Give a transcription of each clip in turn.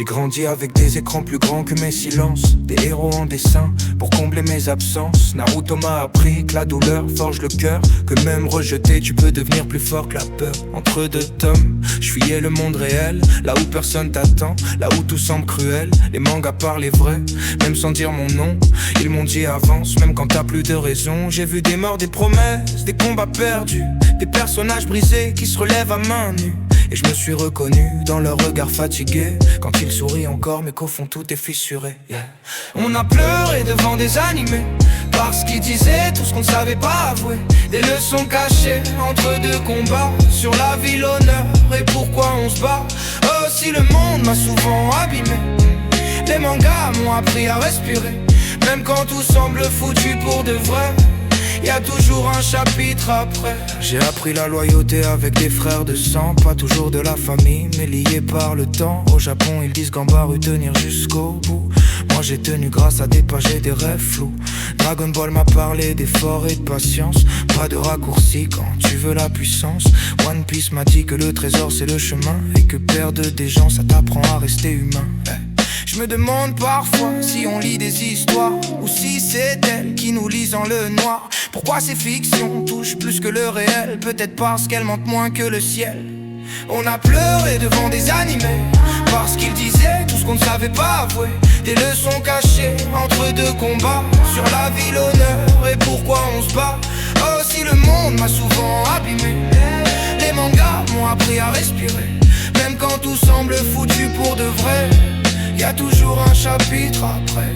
J'ai grandi avec des écrans plus grands que mes silences, des héros en dessin pour combler mes absences. Naruto m'a appris que la douleur forge le cœur, que même rejeté tu peux devenir plus fort que la peur. Entre deux tomes, je fuyais le monde réel, là où personne t'attend, là où tout semble cruel. Les mangas parlaient vrai, même sans dire mon nom. Ils m'ont dit avance, même quand t'as plus de raison. J'ai vu des morts, des promesses, des combats perdus, des personnages brisés qui se relèvent à main nue. Et je me suis reconnu dans leur regard fatigué, quand ils sourient encore mais qu'au fond tout est fissuré, yeah. On a pleuré devant des animés, parce qu'ils disaient tout ce qu'on ne savait pas avouer. Des leçons cachées entre deux combats, sur la vie, l'honneur et pourquoi on se bat. Oh, si le monde m'a souvent abîmé, les mangas m'ont appris à respirer. Même quand tout semble foutu pour de vrai, y'a toujours un chapitre après. J'ai appris la loyauté avec des frères de sang, pas toujours de la famille, mais liés par le temps. Au Japon ils disent Gambaru tenir jusqu'au bout. Moi j'ai tenu grâce à des pages et des rêves flous. Dragon Ball m'a parlé d'effort et de patience, pas de raccourci quand tu veux la puissance. One Piece m'a dit que le trésor c'est le chemin, et que perdre des gens ça t'apprend à rester humain, hey. Je me demande parfois si on lit des histoires, ou si c'est elles qui nous lisent dans le noir. Pourquoi ces fictions touchent plus que le réel? Peut-être parce qu'elles mentent moins que le ciel. On a pleuré devant des animés, parce qu'ils disaient tout ce qu'on ne savait pas avouer. Des leçons cachées entre deux combats, sur la vie, l'honneur et pourquoi on se bat. Oh, si le monde m'a souvent abîmé, les mangas m'ont appris à respirer. Même quand tout semble foutu pour de vrai, y'a toujours un chapitre après.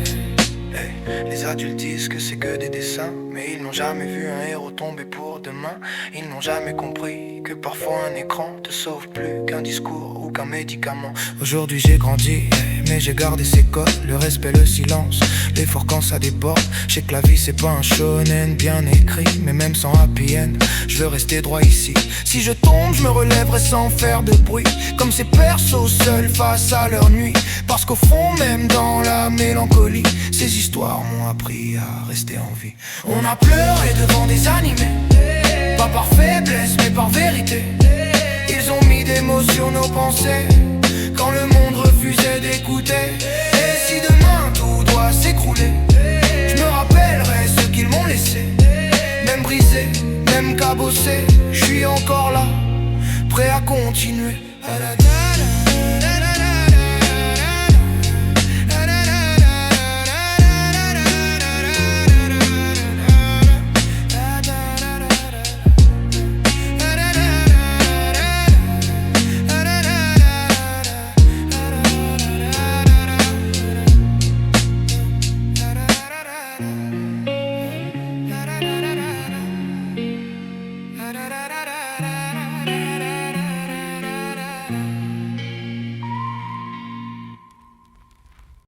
Hey, les adultes disent que c'est que des dessins, mais ils n'ont jamais vu un héros tomber pour demain. Ils n'ont jamais compris que parfois un écran te sauve plus qu'un discours ou qu'un médicament. Aujourd'hui j'ai grandi, mais j'ai gardé ses codes, le respect, le silence, l'effort quand ça déborde. Je sais que la vie c'est pas un shonen bien écrit, mais même sans happy end, je veux rester droit ici. Si je tombe, je me relèverai sans faire de bruit, comme ces persos seuls face à leur nuit. Parce qu'au fond, même dans la mélancolie, ces histoires m'ont appris à rester en vie. On a pleuré devant des animés, pas par faiblesse mais par vérité. Ils ont mis des mots sur nos pensées, quand le monde refusait d'écouter. Et si demain tout doit s'écrouler, je me rappellerai ce qu'ils m'ont laissé. Même brisé, même cabossé, je suis encore là, prêt à continuer.